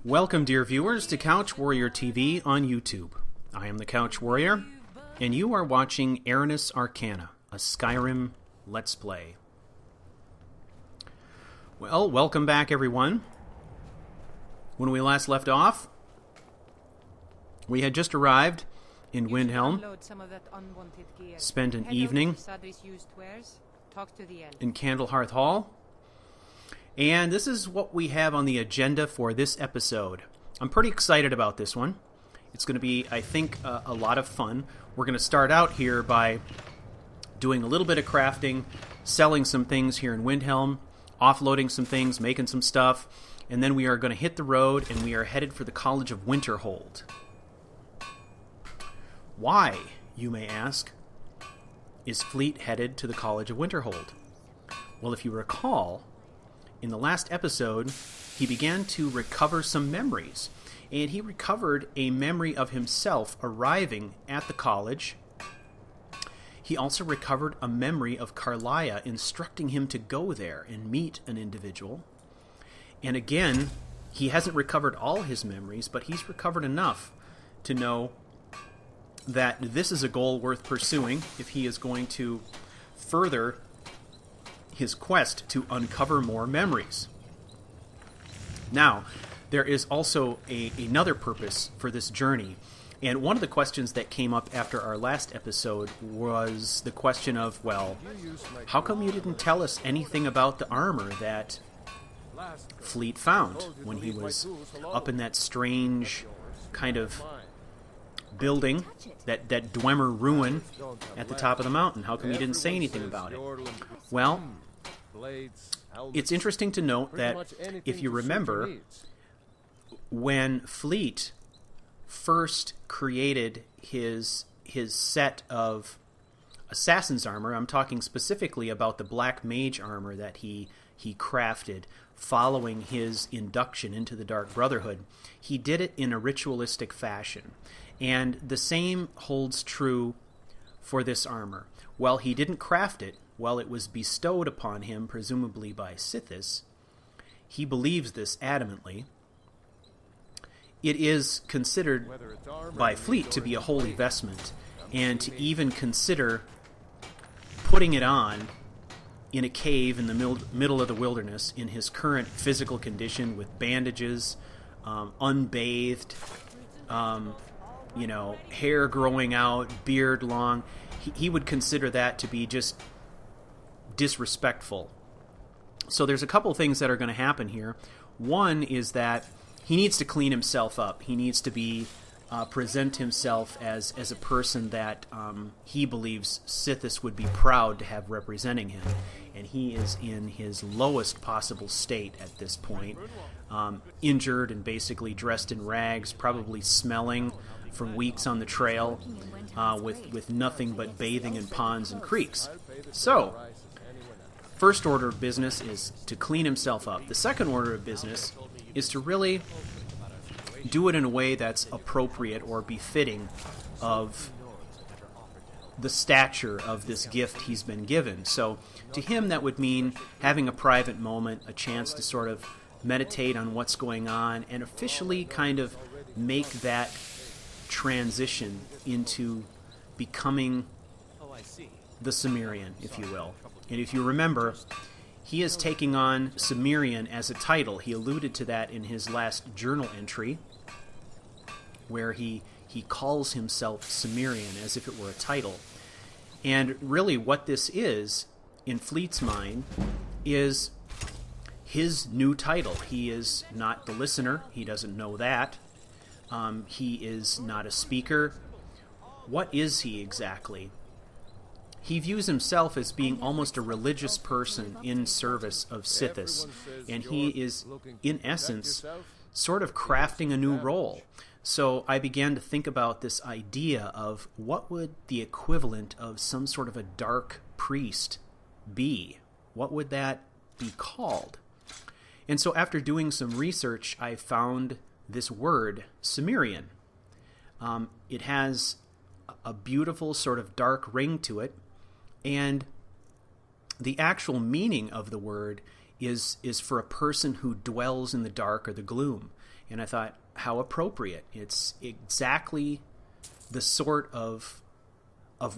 Welcome, dear viewers, to CouchWarrior TV on YouTube. I am the CouchWarrior, and you are watching Aranis Arcana, a Skyrim Let's Play. Well, welcome back, everyone. When we last left off, we had just arrived in Windhelm, spent an evening in Candlehearth Hall, and this is what we have on the agenda for this episode. I'm pretty excited about this one. It's going to be, I think, a lot of fun. We're going to start out here by doing a little bit of crafting, selling some things here in Windhelm, offloading some things, making some stuff, and then we are going to hit the road and we are headed for the College of Winterhold. Why, you may ask, is Fleet headed to the College of Winterhold? Well, if you recall, in the last episode, he began to recover some memories, and he recovered a memory of himself arriving at the college. He also recovered a memory of Carlia instructing him to go there and meet an individual. And again, he hasn't recovered all his memories, but he's recovered enough to know that this is a goal worth pursuing if he is going to further his quest to uncover more memories. Now, there is also another purpose for this journey, and one of the questions that came up after our last episode was the question of, well, how come you didn't tell us anything about the armor that Fleet found when he was up in that strange kind of building, that Dwemer ruin at the top of the mountain? How come you didn't say anything about it? Well, it's interesting to note that if you remember, when Fleet first created his set of assassin's armor, I'm talking specifically about the black mage armor that he crafted following his induction into the Dark Brotherhood, he did it in a ritualistic fashion. And the same holds true for this armor. While he didn't craft it, while it was bestowed upon him, presumably by Sithis, he believes this adamantly. It is considered by Fleet to be a holy vestment, and to even consider putting it on in a cave in the middle of the wilderness in his current physical condition with bandages, unbathed, hair growing out, beard long, he would consider that to be just disrespectful. So there's a couple things that are going to happen here. One is that he needs to clean himself up. He needs to present himself as a person that he believes Sithis would be proud to have representing him. And he is in his lowest possible state at this point, injured and basically dressed in rags, probably smelling from weeks on the trail, with nothing but bathing in ponds and creeks. So, first order of business is to clean himself up. The second order of business is to really do it in a way that's appropriate or befitting of the stature of this gift he's been given. So to him, that would mean having a private moment, a chance to sort of meditate on what's going on, and officially kind of make that transition into becoming the Cimmerian, if you will. And if you remember, he is taking on Cimmerian as a title. He alluded to that in his last journal entry, where he calls himself Cimmerian as if it were a title. And really what this is, in Fleet's mind, is his new title. He is not the listener. He doesn't know that. He is not a speaker. What is he exactly? He views himself as being almost a religious person in service of Sithis, and he is, in essence, sort of crafting a new role. So I began to think about this idea of what would the equivalent of some sort of a dark priest be? What would that be called? And so after doing some research, I found this word, Cimmerian. It has a beautiful sort of dark ring to it, and the actual meaning of the word is for a person who dwells in the dark or the gloom. And I thought, how appropriate. It's exactly the sort of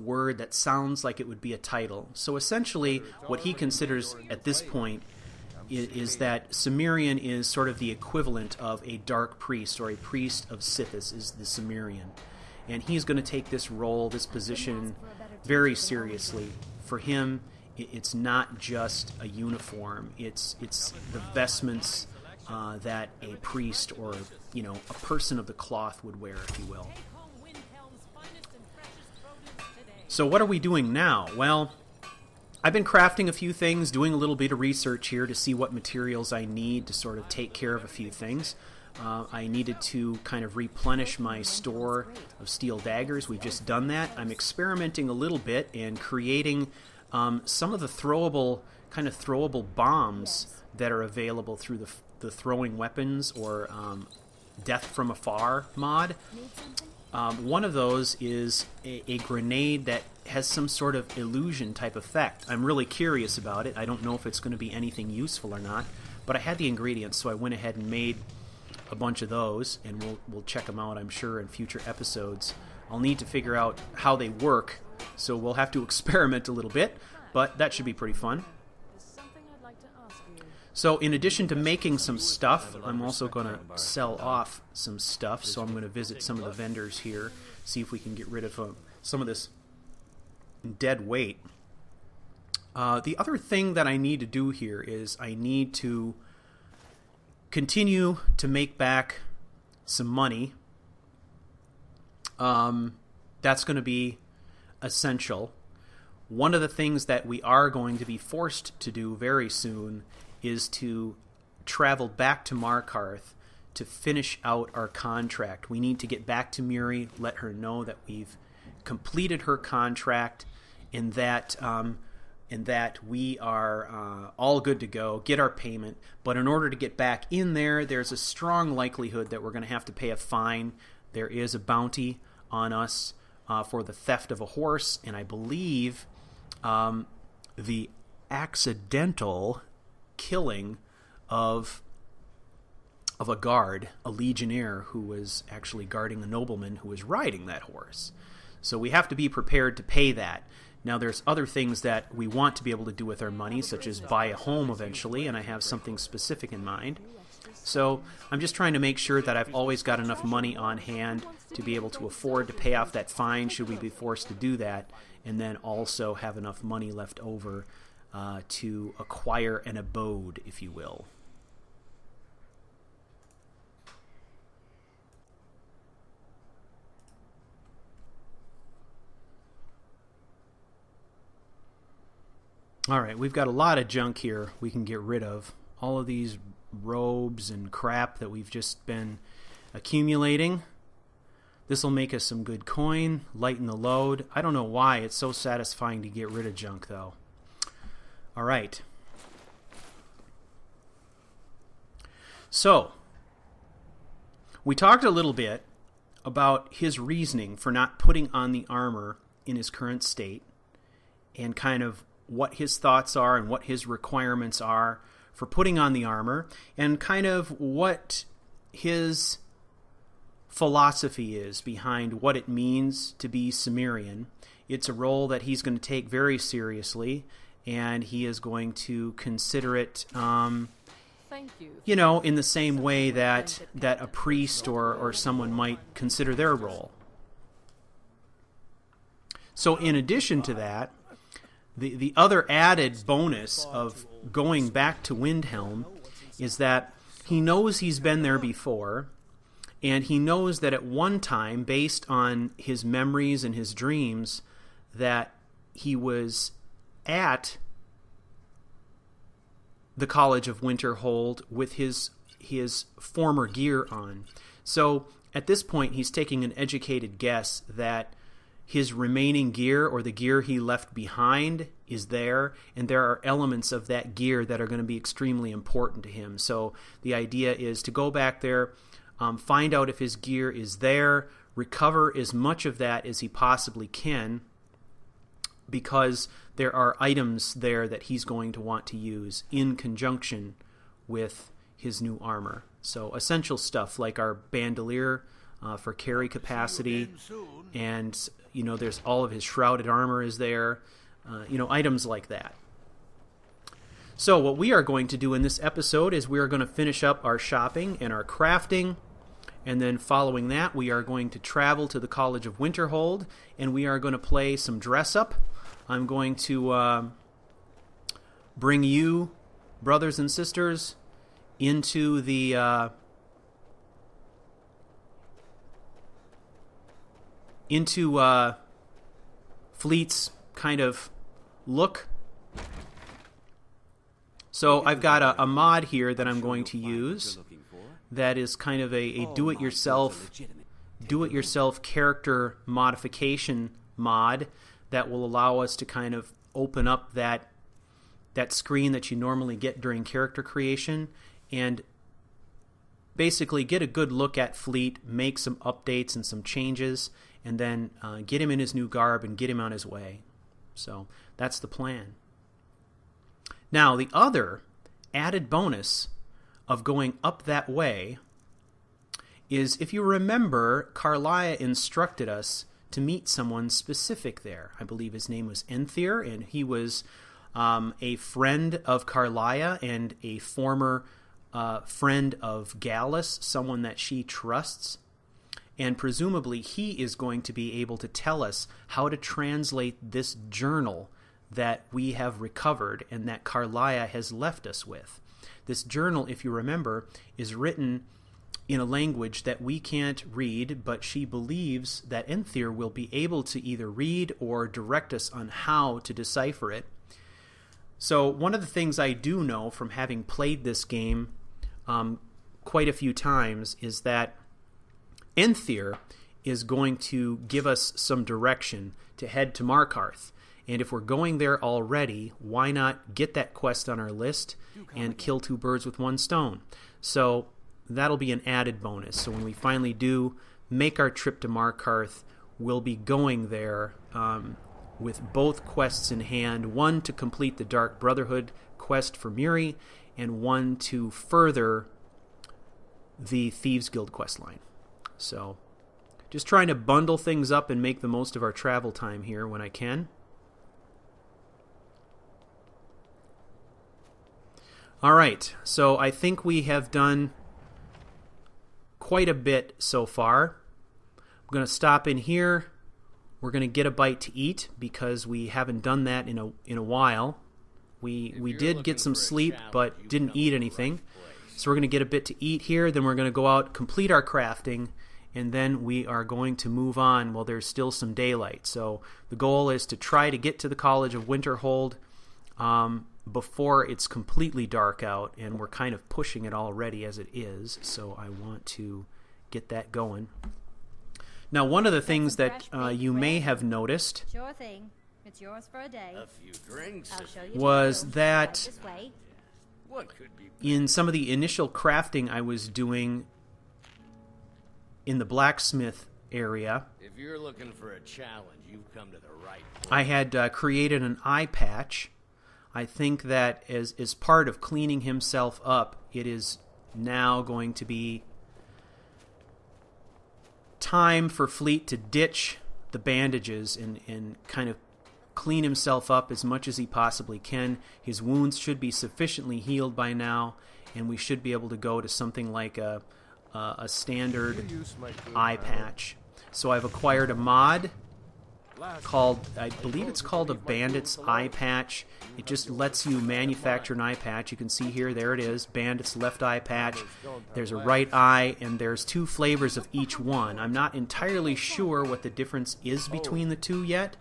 word that sounds like it would be a title. So essentially, what he considers at this point is that Cimmerian is sort of the equivalent of a dark priest, or a priest of Sithis is the Cimmerian. And he's going to take this role, this position, very seriously. For him, it's not just a uniform. It's the vestments that a priest or, a person of the cloth would wear, if you will. So what are we doing now? Well, I've been crafting a few things, doing a little bit of research here to see what materials I need to sort of take care of a few things. I needed to kind of replenish my store of steel daggers. We've just done that. I'm experimenting a little bit and creating some of the throwable bombs that are available through the throwing weapons or death from afar mod. One of those is a grenade that has some sort of illusion type effect. I'm really curious about it. I don't know if it's going to be anything useful or not, but I had the ingredients, so I went ahead and made a bunch of those, and we'll check them out, I'm sure, in future episodes. I'll need to figure out how they work, so we'll have to experiment a little bit, but that should be pretty fun. So in addition to making some stuff, I'm also going to sell off some stuff, so I'm going to visit some of the vendors here, see if we can get rid of some of this dead weight. The other thing that I need to do here is I need to continue to make back some money. That's going to be essential. One of the things that we are going to be forced to do very soon is to travel back to Markarth to finish out our contract. We need to get back to Muri, let her know that we've completed her contract, and that we are all good to go, get our payment. But in order to get back in there, there's a strong likelihood that we're going to have to pay a fine. There is a bounty on us for the theft of a horse, and I believe the accidental killing of a guard, a legionnaire who was actually guarding a nobleman who was riding that horse. So we have to be prepared to pay that. Now there's other things that we want to be able to do with our money, such as buy a home eventually, and I have something specific in mind. So I'm just trying to make sure that I've always got enough money on hand to be able to afford to pay off that fine should we be forced to do that, and then also have enough money left over to acquire an abode, if you will. All right, we've got a lot of junk here we can get rid of. All of these robes and crap that we've just been accumulating. This will make us some good coin, lighten the load. I don't know why it's so satisfying to get rid of junk, though. All right. So, we talked a little bit about his reasoning for not putting on the armor in his current state, and kind of what his thoughts are and what his requirements are for putting on the armor, and kind of what his philosophy is behind what it means to be Cimmerian. It's a role that he's going to take very seriously, and he is going to consider it, in the same way that a priest or someone might consider their role. So in addition to that, the other added bonus of going back to Windhelm is that he knows he's been there before, and he knows that at one time, based on his memories and his dreams, that he was at the College of Winterhold with his former gear on. So at this point, he's taking an educated guess that his remaining gear, or the gear he left behind, is there, and there are elements of that gear that are going to be extremely important to him. So the idea is to go back there, find out if his gear is there, recover as much of that as he possibly can, because there are items there that he's going to want to use in conjunction with his new armor. So essential stuff like our bandolier for carry capacity, and there's all of his shrouded armor is there, items like that. So what we are going to do in this episode is we are going to finish up our shopping and our crafting, and then following that we are going to travel to the College of Winterhold, and we are going to play some dress up. I'm going to bring you, brothers and sisters, into the Fleet's kind of look. So I've got a mod here that I'm going to use that is kind of a do-it-yourself character modification mod that will allow us to kind of open up that screen that you normally get during character creation and basically get a good look at Fleet, make some updates and some changes, and then get him in his new garb and get him on his way. So that's the plan. Now, the other added bonus of going up that way is, if you remember, Carlia instructed us to meet someone specific there. I believe his name was Enthyr, and he was a friend of Carlia and a former friend of Gallus, someone that she trusts. And presumably he is going to be able to tell us how to translate this journal that we have recovered and that Carlia has left us with. This journal, if you remember, is written in a language that we can't read, but she believes that Enthyr will be able to either read or direct us on how to decipher it. So one of the things I do know from having played this game quite a few times is that Enthyr is going to give us some direction to head to Markarth. And if we're going there already, why not get that quest on our list and kill two birds with one stone? So that'll be an added bonus. So when we finally do make our trip to Markarth, we'll be going there with both quests in hand, one to complete the Dark Brotherhood quest for Miri, and one to further the Thieves Guild quest line. So just trying to bundle things up and make the most of our travel time here when I can. All right, so I think we have done quite a bit so far. I'm going to stop in here. We're going to get a bite to eat because we haven't done that in a while. We did get some sleep, but didn't eat anything. So we're going to get a bit to eat here. Then we're going to go out, complete our crafting, and then we are going to move on while there's still some daylight. So the goal is to try to get to the College of Winterhold before it's completely dark out, and we're kind of pushing it already as it is, so I want to get that going. Now, one of the things that you may have noticed Sure thing. It's yours for a day. A few drinks. I'll show you was right that this way. What could be in some of the initial crafting I was doing in the blacksmith area, If you're looking for a challenge, you've come to the right place. I had created an eye patch. I think that as part of cleaning himself up, it is now going to be time for Fleet to ditch the bandages and kind of clean himself up as much as he possibly can. His wounds should be sufficiently healed by now, and we should be able to go to something like a standard eye patch. So I've acquired a mod called, I believe it's called a Bandit's Eye Patch. It just lets you manufacture an eye patch. You can see here, there it is, Bandit's left eye patch. There's a right eye, and there's two flavors of each one. I'm not entirely sure what the difference is between the two yet.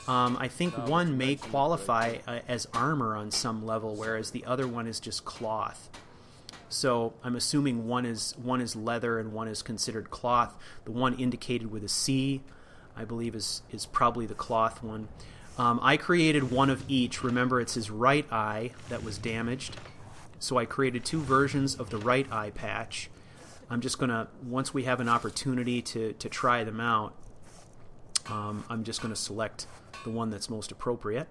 I think one may qualify as armor on some level, whereas the other one is just cloth. So I'm assuming one is leather and one is considered cloth. The one indicated with a C, I believe, is probably the cloth one. I created one of each. Remember, it's his right eye that was damaged. So I created two versions of the right eye patch. I'm just going to, once we have an opportunity to try them out, I'm just going to select the one that's most appropriate.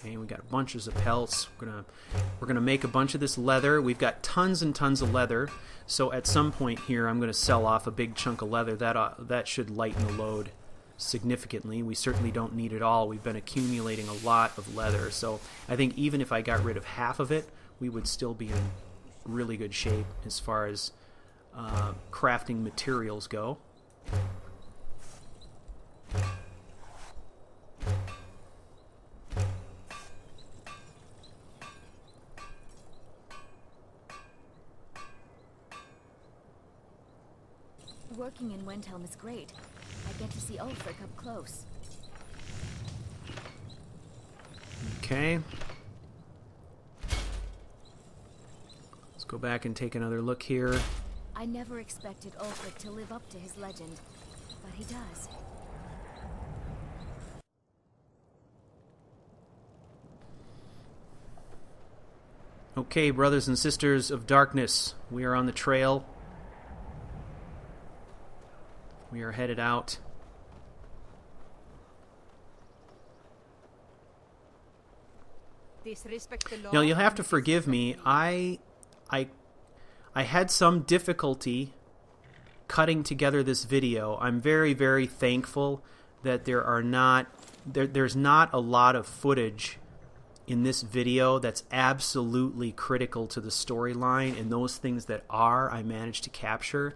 Okay, we got bunches of pelts. We're gonna make a bunch of this leather. We've got tons and tons of leather. So at some point here, I'm gonna sell off a big chunk of leather. That should lighten the load significantly. We certainly don't need it all. We've been accumulating a lot of leather. So I think even if I got rid of half of it, we would still be in really good shape as far as crafting materials go. Working in Windhelm is great. I get to see Ulfric up close. Okay. Let's go back and take another look here. I never expected Ulfric to live up to his legend, but he does. Okay, brothers and sisters of darkness, we are on the trail. We are headed out. Now, you'll have to forgive me. I had some difficulty cutting together this video. I'm very, very thankful that there's not a lot of footage in this video that's absolutely critical to the storyline, and those things that I managed to capture.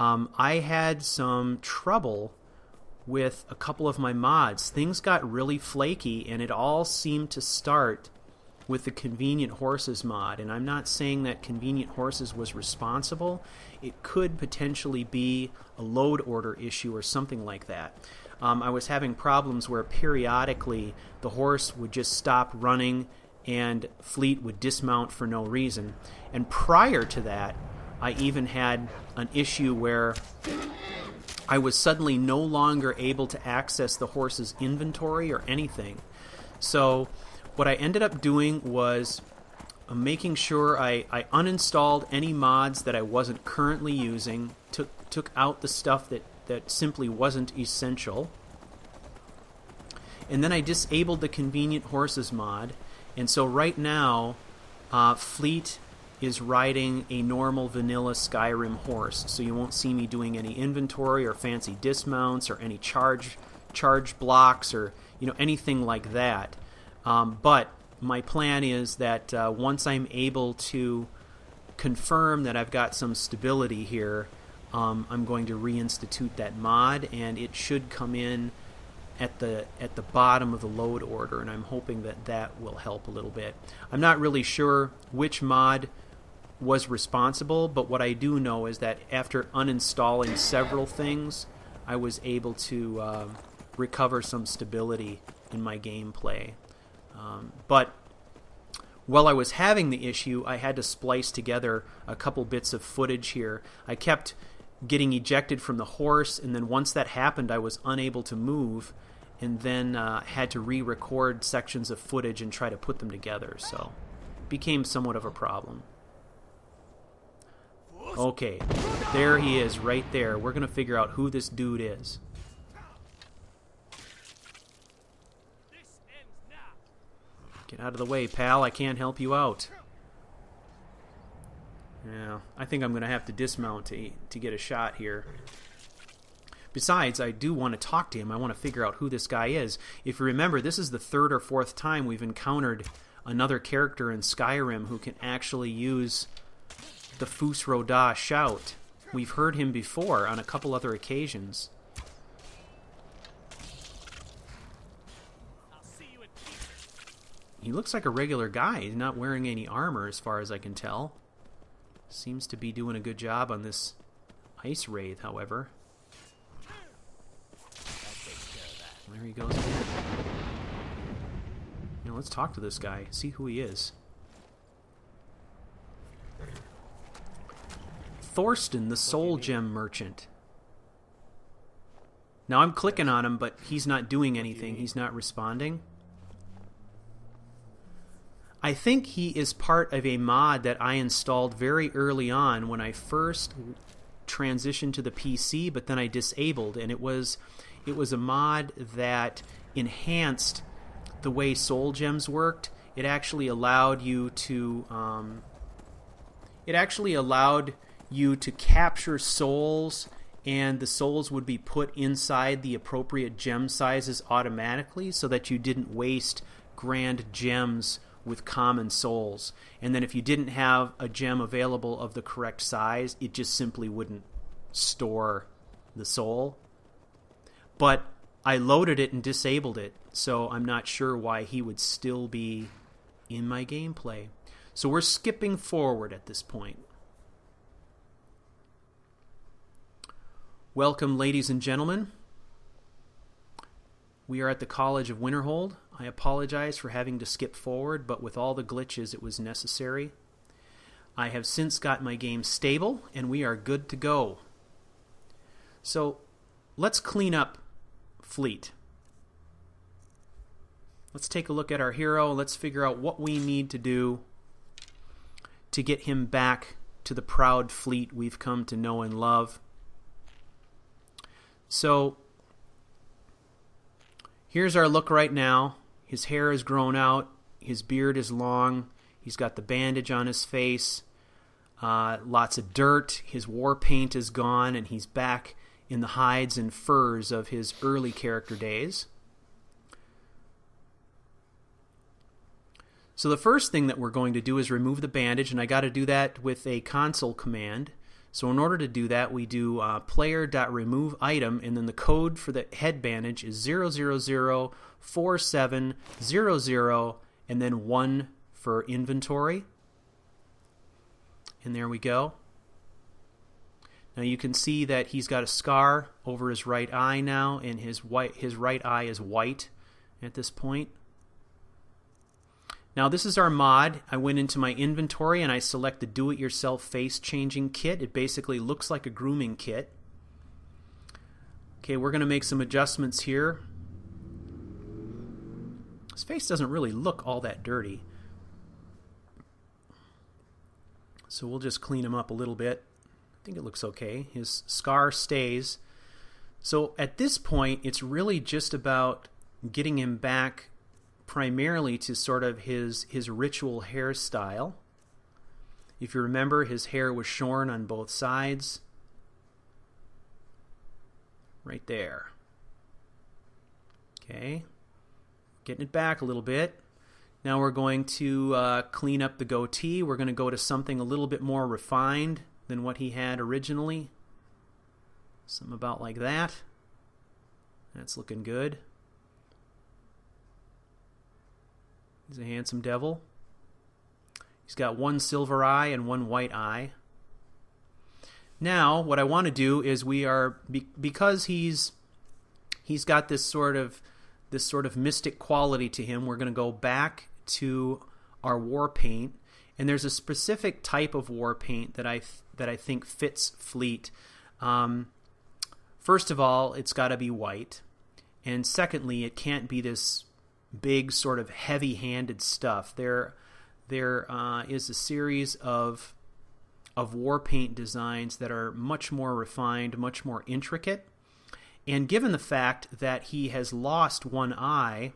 I had some trouble with a couple of my mods. Things got really flaky, and it all seemed to start with the Convenient Horses mod. And I'm not saying that Convenient Horses was responsible. It could potentially be a load order issue or something like that. I was having problems where periodically the horse would just stop running and Fleet would dismount for no reason. And prior to that, I even had an issue where I was suddenly no longer able to access the horse's inventory or anything. So what I ended up doing was making sure I uninstalled any mods that I wasn't currently using, took out the stuff that simply wasn't essential, and then I disabled the Convenient Horses mod. And so right now, Fleet is riding a normal vanilla Skyrim horse, so you won't see me doing any inventory or fancy dismounts or any charge blocks or anything like that. But my plan is that once I'm able to confirm that I've got some stability here, I'm going to reinstitute that mod, and it should come in at the bottom of the load order, and I'm hoping that will help a little bit. I'm not really sure which mod was responsible, but what I do know is that after uninstalling several things, I was able to recover some stability in my gameplay. But while I was having the issue, I had to splice together a couple bits of footage here. I kept getting ejected from the horse, and then once that happened, I was unable to move, and then had to re-record sections of footage and try to put them together, so it became somewhat of a problem. Okay, there he is, right there. We're going to figure out who this dude is. Get out of the way, pal. I can't help you out. Yeah, I think I'm going to have to dismount to get a shot here. Besides, I do want to talk to him. I want to figure out who this guy is. If you remember, this is the third or fourth time we've encountered another character in Skyrim who can actually use the Fus Roda shout. We've heard him before on a couple other occasions. He looks like a regular guy. He's not wearing any armor as far as I can tell. Seems to be doing a good job on this ice wraith, however. There he goes again. Let's talk to this guy, see who he is. Thorsten, the Soul Gem Merchant. Now I'm clicking on him, but he's not doing anything. He's not responding. I think he is part of a mod that I installed very early on when I first transitioned to the PC, but then I disabled, and it was a mod that enhanced the way soul gems worked, it actually allowed you to capture souls, and the souls would be put inside the appropriate gem sizes automatically, so that you didn't waste grand gems with common souls. And then if you didn't have a gem available of the correct size, it just simply wouldn't store the soul. But I loaded it and disabled it, so I'm not sure why he would still be in my gameplay. So we're skipping forward at this point. Welcome, ladies and gentlemen. We are at the College of Winterhold. I apologize for having to skip forward, but with all the glitches, it was necessary. I have since got my game stable, and we are good to go. So, let's clean up Fleet. Let's take a look at our hero. Let's figure out what we need to do to get him back to the proud Fleet we've come to know and love. So, here's our look right now. His hair is grown out. His beard is long. He's got the bandage on his face. Lots of dirt. His war paint is gone, and he's back in the hides and furs of his early character days. So the first thing that we're going to do is remove the bandage, and I got to do that with a console command. So in order to do that, we do player.remove item, and then the code for the head bandage is 0004700, and then 1 for inventory. And there we go. Now you can see that he's got a scar over his right eye now, and his right eye is white at this point. Now this is our mod. I went into my inventory and I select the do-it-yourself face changing kit. It basically looks like a grooming kit. Okay, we're going to make some adjustments here. His face doesn't really look all that dirty, so we'll just clean him up a little bit. I think it looks okay. His scar stays. So at this point, it's really just about getting him back primarily to sort of his ritual hairstyle. If you remember, his hair was shorn on both sides. Right there. Okay. Getting it back a little bit. Now we're going to clean up the goatee. We're going to go to something a little bit more refined than what he had originally. Something about like that. That's looking good. He's a handsome devil. He's got 1 silver eye and 1 white eye. Now, what I want to do is because he's got this sort of mystic quality to him, we're going to go back to our war paint, and there's a specific type of war paint that I think fits Fleet. First of all, it's got to be white, and secondly, it can't be this big sort of heavy-handed stuff. There is a series of war paint designs that are much more refined, much more intricate. And given the fact that he has lost 1 eye,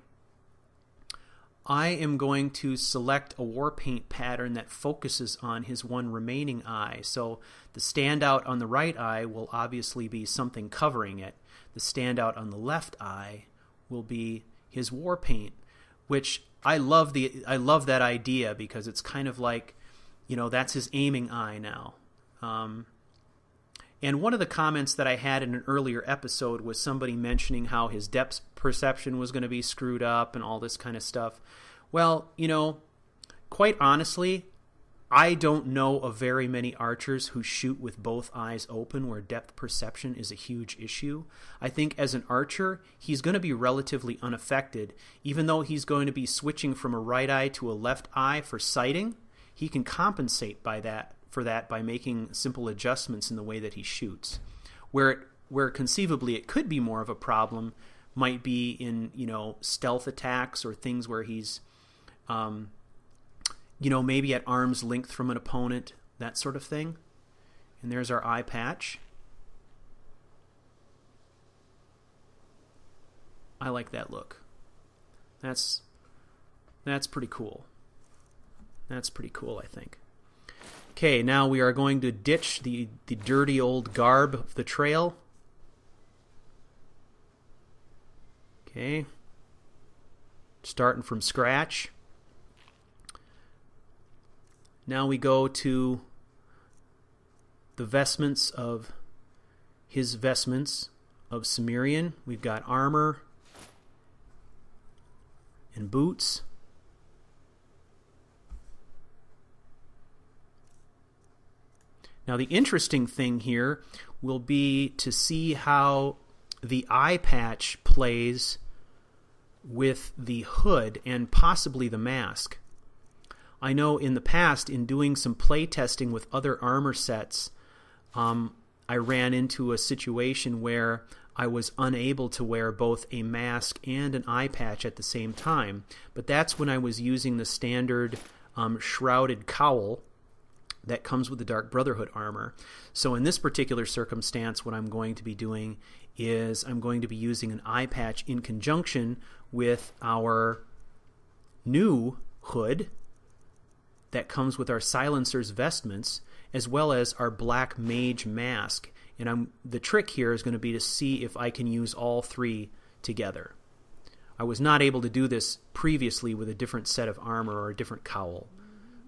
I am going to select a war paint pattern that focuses on his 1 remaining eye. So the standout on the right eye will obviously be something covering it. The standout on the left eye will be his war paint, which I love that idea, because it's kind of like, that's his aiming eye now. And one of the comments that I had in an earlier episode was somebody mentioning how his depth perception was going to be screwed up and all this kind of stuff. Well, quite honestly, I don't know of very many archers who shoot with both eyes open where depth perception is a huge issue. I think as an archer, he's going to be relatively unaffected. Even though he's going to be switching from a right eye to a left eye for sighting, he can compensate for that by making simple adjustments in the way that he shoots. Where conceivably it could be more of a problem might be in, stealth attacks or things where he's maybe at arm's length from an opponent, that sort of thing. And there's our eye patch. I like that look. That's That's pretty cool. That's pretty cool, I think. Okay, now we are going to ditch the dirty old garb of the trail. Okay. Starting from scratch. Now we go to the vestments of his vestments of Cimmerian. We've got armor and boots. Now the interesting thing here will be to see how the eye patch plays with the hood and possibly the mask. I know in the past, in doing some play testing with other armor sets, I ran into a situation where I was unable to wear both a mask and an eye patch at the same time. But that's when I was using the standard shrouded cowl that comes with the Dark Brotherhood armor. So in this particular circumstance, what I'm going to be doing is I'm going to be using an eye patch in conjunction with our new hood that comes with our Silencer's vestments, as well as our Black Mage mask. And the trick here is going to be to see if I can use all three together. I was not able to do this previously with a different set of armor or a different cowl.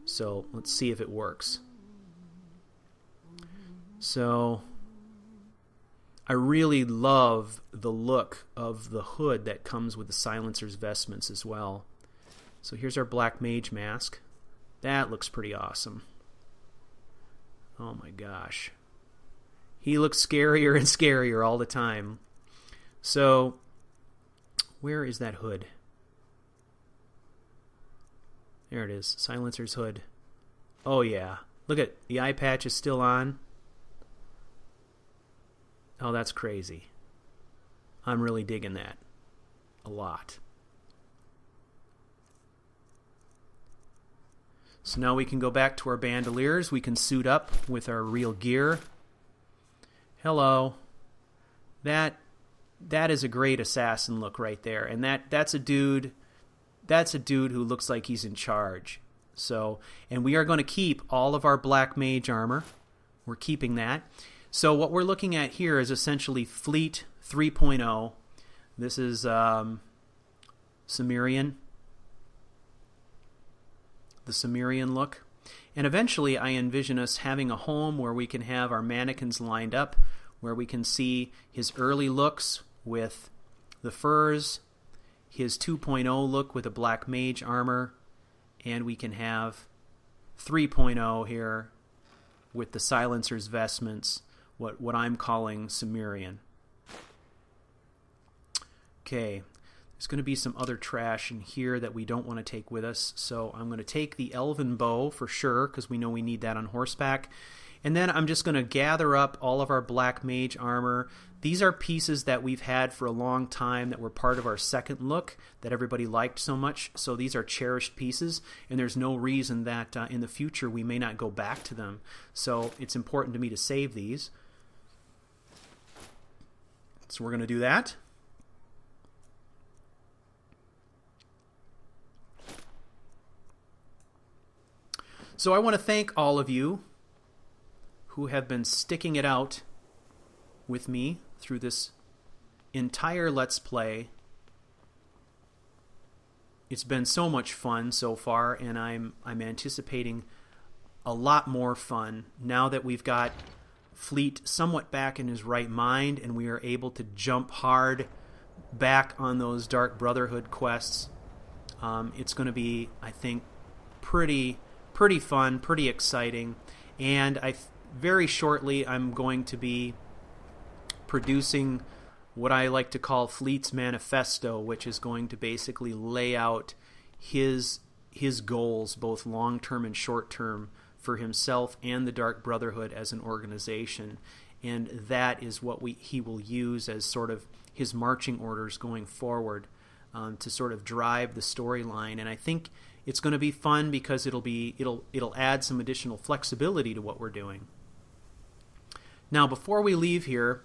So let's see if it works. So I really love the look of the hood that comes with the Silencer's vestments as well. So here's our Black Mage mask. That looks pretty awesome. Oh my gosh. He looks scarier and scarier all the time. So, where is that hood? There it is. Silencer's hood. Oh yeah. Look at the eye patch is still on. Oh, that's crazy. I'm really digging that. A lot. So now we can go back to our bandoliers. We can suit up with our real gear. Hello. That is a great assassin look right there. And that's a dude who looks like he's in charge. So, and we are going to keep all of our Black Mage armor. We're keeping that. So what we're looking at here is essentially Fleet 3.0. This is Cimmerian. The Cimmerian look. And eventually I envision us having a home where we can have our mannequins lined up, where we can see his early looks with the furs, his 2.0 look with a Black Mage armor, and we can have 3.0 here with the Silencer's vestments, what I'm calling Cimmerian. Okay. There's going to be some other trash in here that we don't want to take with us. So I'm going to take the Elven Bow for sure, because we know we need that on horseback. And then I'm just going to gather up all of our Black Mage armor. These are pieces that we've had for a long time that were part of our second look that everybody liked so much. So these are cherished pieces, and there's no reason that in the future we may not go back to them. So it's important to me to save these. So we're going to do that. So I want to thank all of you who have been sticking it out with me through this entire Let's Play. It's been so much fun so far, and I'm anticipating a lot more fun now that we've got Fleet somewhat back in his right mind and we are able to jump hard back on those Dark Brotherhood quests. It's going to be, I think, pretty fun, pretty exciting, and very shortly I'm going to be producing what I like to call Fleet's Manifesto, which is going to basically lay out his goals, both long-term and short-term, for himself and the Dark Brotherhood as an organization, and that is what he will use as sort of his marching orders going forward to sort of drive the storyline. And I think it's going to be fun because it'll add some additional flexibility to what we're doing. Now, before we leave here,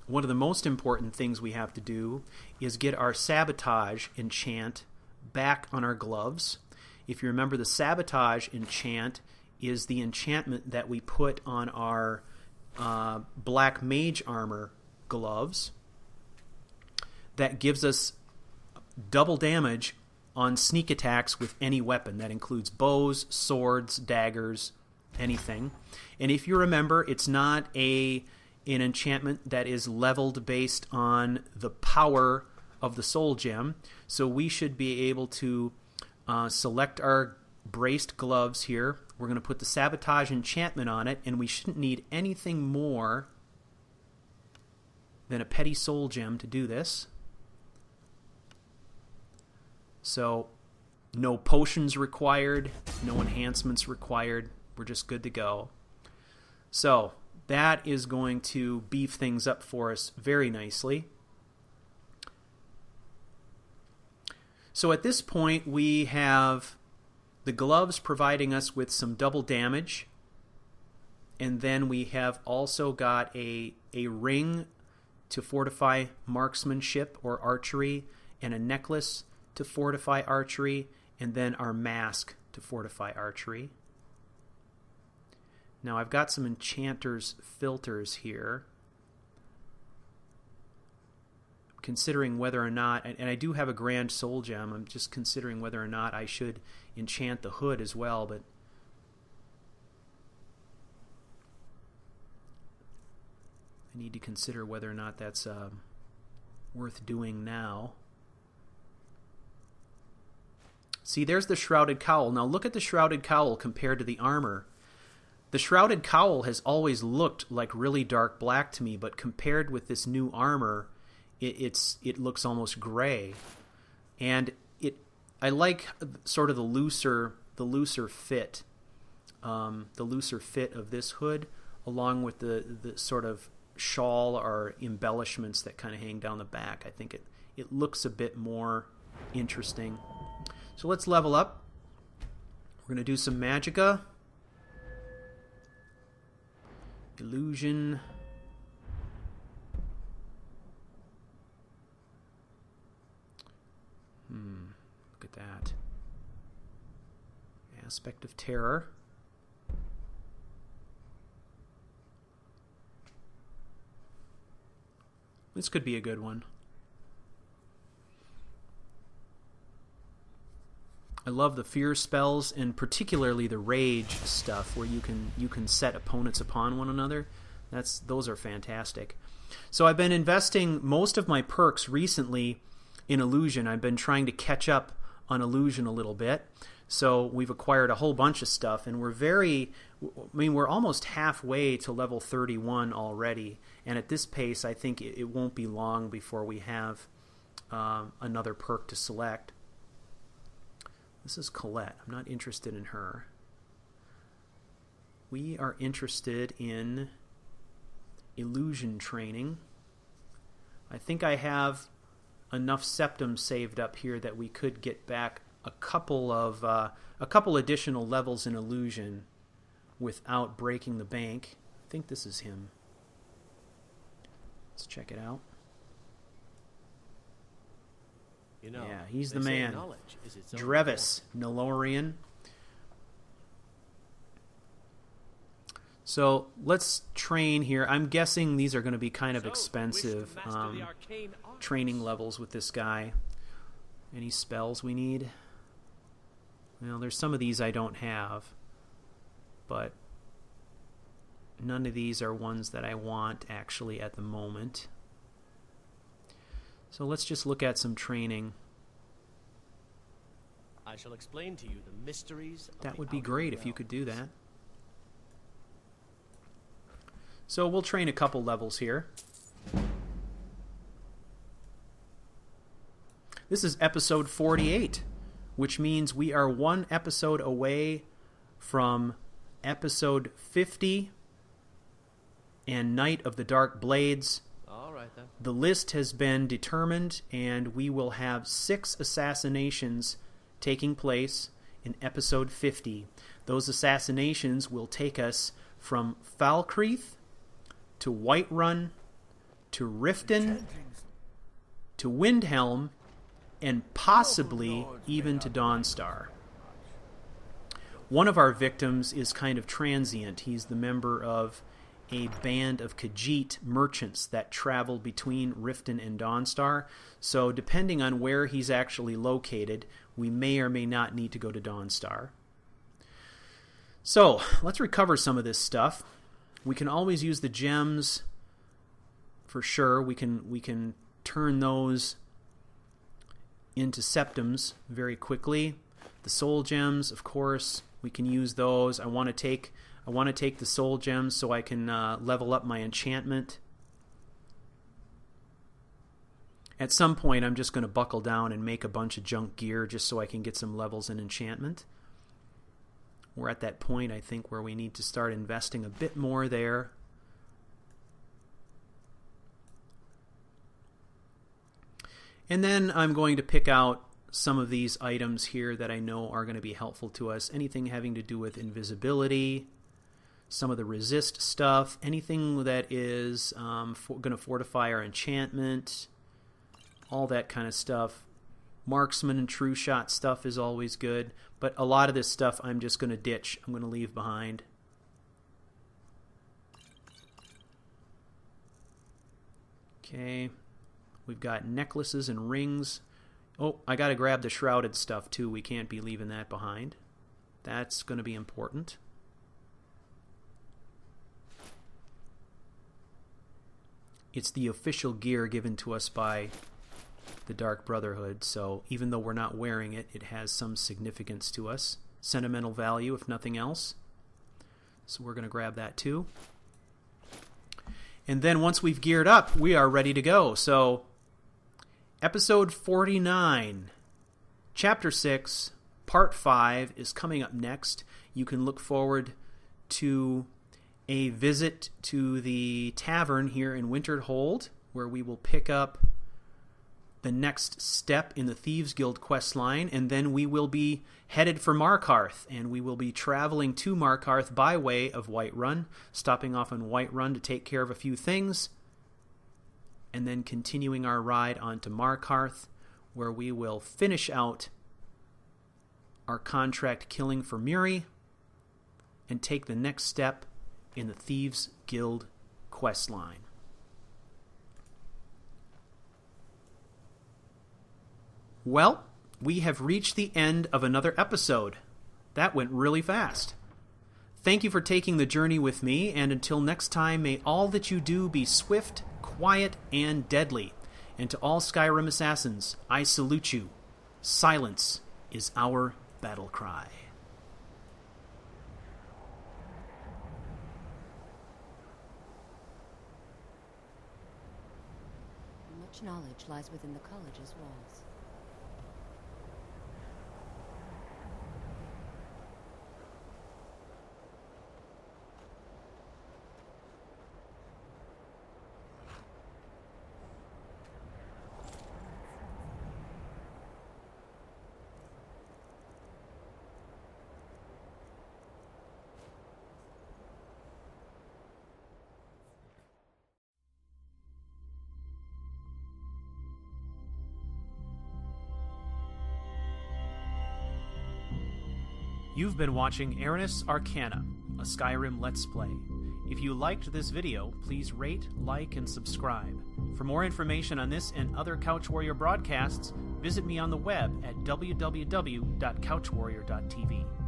one of the most important things we have to do is get our sabotage enchant back on our gloves. If you remember, the Sabotage enchant is the enchantment that we put on our Black Mage Armor gloves that gives us double damage on sneak attacks with any weapon. That includes bows, swords, daggers, anything. And if you remember, it's not an enchantment that is leveled based on the power of the soul gem. So we should be able to select our braced gloves here. We're going to put the Sabotage enchantment on it, and we shouldn't need anything more than a petty soul gem to do this. So no potions required, no enhancements required. We're just good to go. So that is going to beef things up for us very nicely. So at this point, we have the gloves providing us with some double damage. And then we have also got a ring to fortify marksmanship or archery, and a necklace to fortify archery, and then our mask to fortify archery. Now I've got some enchanters filters here. Considering whether or not, and I do have a grand soul gem, I'm just considering whether or not I should enchant the hood as well, but I need to consider whether or not that's worth doing now. See, there's the Shrouded Cowl. Now look at the Shrouded Cowl compared to the armor. The Shrouded Cowl has always looked like really dark black to me, but compared with this new armor, it looks almost gray. And I like sort of the looser fit, the looser fit of this hood, along with the sort of shawl or embellishments that kind of hang down the back. I think it looks a bit more interesting. So let's level up. We're going to do some Magicka. Illusion. Look at that. Aspect of Terror. This could be a good one. I love the fear spells, and particularly the rage stuff, where you can set opponents upon one another. Those are fantastic. So I've been investing most of my perks recently in Illusion. I've been trying to catch up on Illusion a little bit. So we've acquired a whole bunch of stuff, and we're almost halfway to level 31 already. And at this pace, I think it won't be long before we have another perk to select. This is Colette. I'm not interested in her. We are interested in Illusion training. I think I have enough septum saved up here that we could get back a couple additional levels in Illusion without breaking the bank. I think this is him. Let's check it out. You know, yeah, he's the they say man. knowledge is its own Drevis, Nolorian. So let's train here. I'm guessing these are going to be kind of expensive training levels with this guy. Any spells we need? Well, there's some of these I don't have, but none of these are ones that I want actually at the moment. So let's just look at some training. I shall explain to you the mysteries of That the would be outer great if you realms. could do that. So we'll train a couple levels here. This is episode 48, which means we are one episode away from episode 50 and Night of the Dark Blades. All right, then. The list has been determined, and we will have 6 assassinations taking place in episode 50. Those assassinations will take us from Falkreath to Whiterun to Riften to Windhelm and possibly even to Dawnstar. One of our victims is kind of transient. He's the member of a band of Khajiit merchants that travel between Riften and Dawnstar. So depending on where he's actually located, we may or may not need to go to Dawnstar. So let's recover some of this stuff. We can always use the gems for sure. We can turn those into septums very quickly. The soul gems, of course, we can use those. I want to take the soul gems so I can level up my enchantment. At some point, I'm just going to buckle down and make a bunch of junk gear just so I can get some levels in enchantment. We're at that point, I think, where we need to start investing a bit more there. And then I'm going to pick out some of these items here that I know are going to be helpful to us. Anything having to do with invisibility, some of the resist stuff, anything that is going to fortify our enchantment, all that kind of stuff. Marksman and true shot stuff is always good, but a lot of this stuff I'm just going to ditch. I'm going to leave behind. Okay, we've got necklaces and rings. Oh, I got to grab the shrouded stuff too. We can't be leaving that behind. That's going to be important. It's the official gear given to us by the Dark Brotherhood, so even though we're not wearing it, it has some significance to us. Sentimental value, if nothing else. So we're going to grab that too. And then once we've geared up, we are ready to go. So, Episode 49, Chapter 6, Part 5 is coming up next. You can look forward to a visit to the tavern here in Winterhold, where we will pick up the next step in the Thieves Guild quest line, and then we will be headed for Markarth, and we will be traveling to Markarth by way of Whiterun, stopping off on Whiterun to take care of a few things, and then continuing our ride on to Markarth, where we will finish out our contract killing for Muri, and take the next step in the Thieves Guild quest line. Well, we have reached the end of another episode. That went really fast. Thank you for taking the journey with me, and until next time, may all that you do be swift, quiet, and deadly. And to all Skyrim assassins, I salute you. Silence is our battle cry. Much knowledge lies within the college's walls. You've been watching Aranis Arcana, a Skyrim Let's Play. If you liked this video, please rate, like, and subscribe. For more information on this and other CouchWarrior broadcasts, visit me on the web at www.couchwarrior.tv.